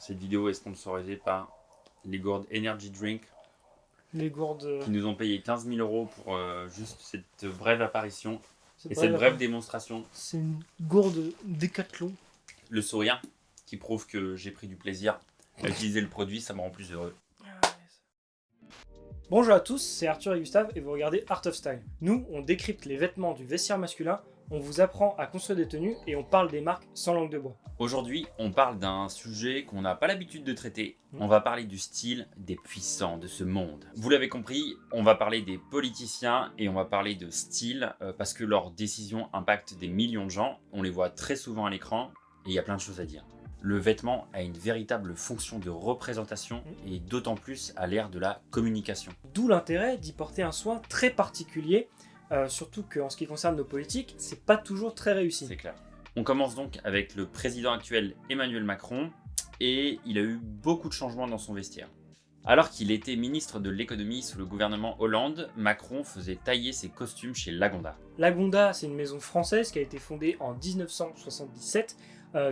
Cette vidéo est sponsorisée par les gourdes Energy Drink Les gourdes. qui nous ont payé 15 000 € pour juste cette brève apparition C'est et pas cette grave. brève démonstration. C'est une gourde Décathlon. Le sourire qui prouve que j'ai pris du plaisir à utiliser le produit, ça me rend plus heureux. Bonjour à tous, c'est Arthur et Gustave et vous regardez Art of Style. Nous, on décrypte les vêtements du vestiaire masculin, on vous apprend à construire des tenues et on parle des marques sans langue de bois. Aujourd'hui, on parle d'un sujet qu'on n'a pas l'habitude de traiter. On va parler du style des puissants de ce monde. Vous l'avez compris, on va parler des politiciens et on va parler de style parce que leurs décisions impactent des millions de gens. On les voit très souvent à l'écran et il y a plein de choses à dire. Le vêtement a une véritable fonction de représentation et d'autant plus à l'ère de la communication. D'où l'intérêt d'y porter un soin très particulier, surtout qu'en ce qui concerne nos politiques, c'est pas toujours très réussi. C'est clair. On commence donc avec le président actuel Emmanuel Macron et il a eu beaucoup de changements dans son vestiaire. Alors qu'il était ministre de l'économie sous le gouvernement Hollande, Macron faisait tailler ses costumes chez Lagonda. Lagonda, c'est une maison française qui a été fondée en 1977,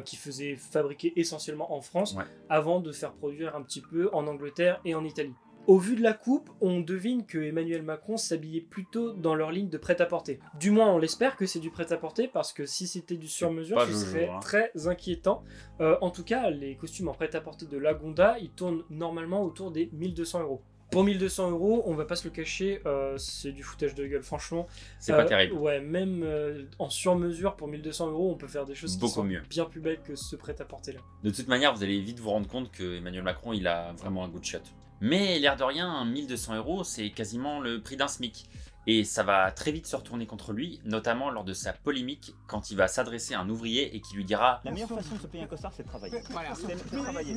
qui faisait fabriquer essentiellement en France, avant de faire produire un petit peu en Angleterre et en Italie. Au vu de la coupe, on devine que Emmanuel Macron s'habillait plutôt dans leur ligne de prêt-à-porter. Du moins, on l'espère que c'est du prêt-à-porter, parce que si c'était du sur-mesure, ce serait très inquiétant. En tout cas, les costumes en prêt-à-porter de Lagonda, ils tournent normalement autour des 1200 €. Pour 1200 €, on va pas se le cacher, c'est du foutage de gueule, franchement. C'est pas terrible. Ouais, même en sur-mesure, pour 1200 €, on peut faire des choses Beaucoup qui sont mieux. bien plus belles que ce prêt-à-porter-là. De toute manière, vous allez vite vous rendre compte que Emmanuel Macron, il a vraiment un goût de shot. Mais l'air de rien, 1200 €, c'est quasiment le prix d'un SMIC. Et ça va très vite se retourner contre lui, notamment lors de sa polémique, quand il va s'adresser à un ouvrier et qui lui dira « La meilleure façon de se payer un costard, c'est de travailler. Voilà. C'est travailler. »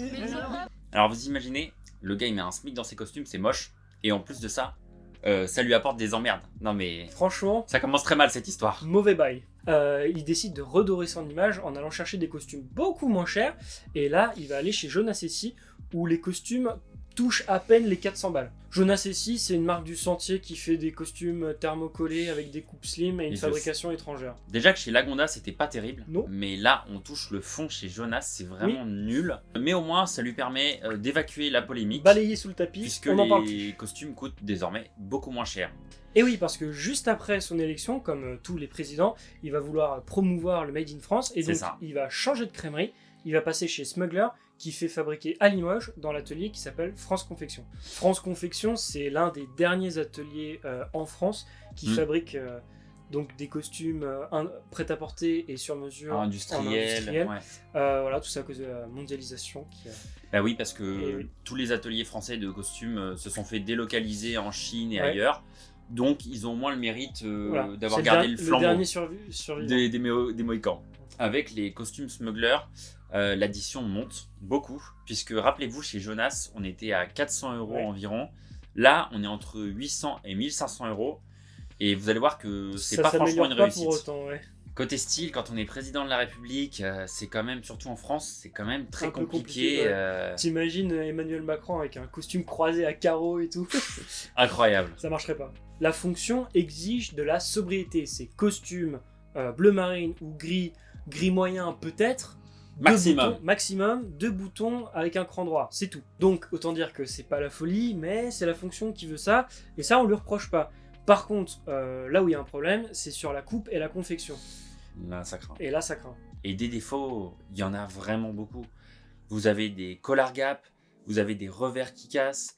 Alors vous imaginez, le gars il met un SMIC dans ses costumes, c'est moche, et en plus de ça, ça lui apporte des emmerdes. Non mais Franchement, ça commence très mal cette histoire. mauvais bail. Il décide de redorer son image en allant chercher des costumes beaucoup moins chers, et là, il va aller chez Jonas Essie, où les costumes touche à peine les 400 balles. Jonas Essie, c'est une marque du Sentier qui fait des costumes thermocollés avec des coupes slim et une fabrication étrangère. Déjà que chez Lagonda, c'était pas terrible. Non. Mais là, on touche le fond chez Jonas, c'est vraiment nul. Mais au moins, ça lui permet d'évacuer la polémique. Balayer sous le tapis, puisque on en parle les costumes coûtent désormais beaucoup moins cher. Et oui, parce que juste après son élection, comme tous les présidents, il va vouloir promouvoir le Made in France, et donc il va changer de crèmerie, il va passer chez Smuggler, qui fait fabriquer à Limoges dans l'atelier qui s'appelle France Confection. France Confection, c'est l'un des derniers ateliers en France qui fabrique donc des costumes prêt-à-porter et sur mesure industriels. Voilà, tout ça à cause de la mondialisation. Bah oui, parce que tous les ateliers français de costumes se sont fait délocaliser en Chine et ailleurs. Donc ils ont au moins le mérite d'avoir gardé le flambeau des Mohicans. Avec les costumes Smuggler, l'addition monte beaucoup, puisque rappelez-vous, chez Jonas, on était à 400 € environ. Là, on est entre 800 et 1500 €. Et vous allez voir que c'est pas franchement une réussite. Pour autant, Côté style, quand on est président de la République, c'est quand même, surtout en France, c'est quand même très compliqué. T'imagines Emmanuel Macron avec un costume croisé à carreaux et tout. Incroyable. Ça marcherait pas. La fonction exige de la sobriété. Ces costumes bleu marine ou gris moyen peut-être, maximum, 2 boutons avec un cran droit, c'est tout. Donc autant dire que c'est pas la folie, mais c'est la fonction qui veut ça, et ça on lui reproche pas. Par contre, là où il y a un problème, c'est sur la coupe et la confection. Là ça craint. Et là ça craint. Et des défauts, il y en a vraiment beaucoup. Vous avez des collar gap, vous avez des revers qui cassent,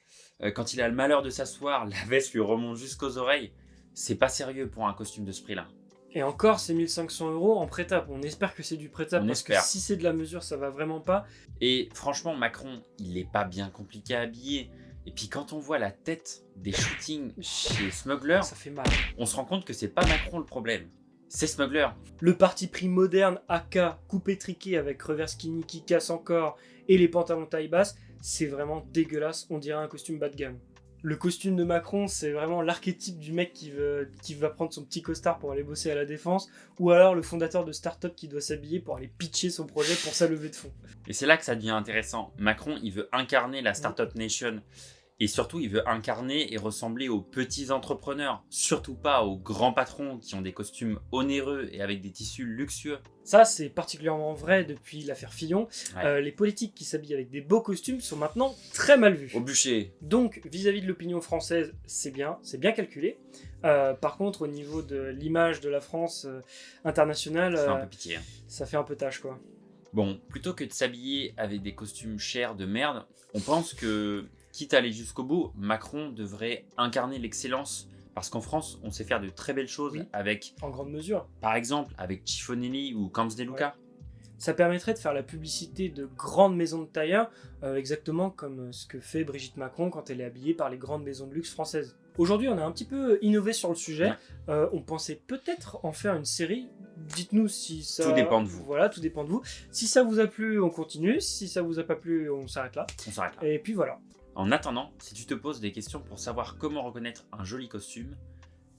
quand il a le malheur de s'asseoir, la veste lui remonte jusqu'aux oreilles. C'est pas sérieux pour un costume de ce prix-là. Et encore, c'est 1500 € en prêt-à. On espère que c'est du prêt-à, parce que si c'est de la mesure, ça va vraiment pas. Et franchement, Macron, il est pas bien compliqué à habiller. Et puis quand on voit la tête des shootings chez Smuggler, ça fait mal. On se rend compte que c'est pas Macron le problème, c'est Smuggler. Le parti pris moderne AK, coupé triqué avec revers skinny qui casse encore, et les pantalons taille basse, c'est vraiment dégueulasse, on dirait un costume bas de gamme. Le costume de Macron, c'est vraiment l'archétype du mec qui va prendre son petit costard pour aller bosser à la défense, ou alors le fondateur de start-up qui doit s'habiller pour aller pitcher son projet pour sa levée de fonds. Et c'est là que ça devient intéressant. Macron, il veut incarner la Startup Nation. Et surtout, il veut incarner et ressembler aux petits entrepreneurs, surtout pas aux grands patrons qui ont des costumes onéreux et avec des tissus luxueux. Ça, c'est particulièrement vrai depuis l'affaire Fillon. Ouais. Les politiques qui s'habillent avec des beaux costumes sont maintenant très mal vus. Au bûcher. Donc, vis-à-vis de l'opinion française, c'est bien calculé. Par contre, au niveau de l'image de la France internationale, Ça fait un peu pitié. Ça fait un peu tâche, quoi. Bon, plutôt que de s'habiller avec des costumes chers de merde, on pense que, quitte à aller jusqu'au bout, Macron devrait incarner l'excellence. Parce qu'en France, on sait faire de très belles choses avec... En grande mesure. Par exemple, avec Chiffonelli ou Camps de Luca. Ouais. Ça permettrait de faire la publicité de grandes maisons de tailleurs, exactement comme ce que fait Brigitte Macron quand elle est habillée par les grandes maisons de luxe françaises. Aujourd'hui, on a un petit peu innové sur le sujet. Ouais. On pensait peut-être en faire une série. Dites-nous si ça... Tout dépend de vous. Voilà, tout dépend de vous. Si ça vous a plu, on continue. Si ça vous a pas plu, on s'arrête là. On s'arrête là. Et puis voilà. En attendant, si tu te poses des questions pour savoir comment reconnaître un joli costume,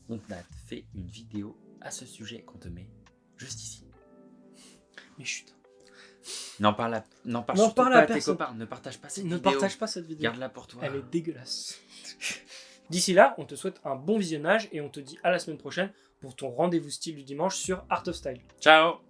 on a fait une vidéo à ce sujet qu'on te met juste ici. Mais chut. N'en parle surtout pas à tes copains. Ne partage pas cette vidéo. Ne partage pas cette vidéo. Garde-la pour toi. Elle est dégueulasse. D'ici là, on te souhaite un bon visionnage et on te dit à la semaine prochaine pour ton rendez-vous style du dimanche sur Art of Style. Ciao.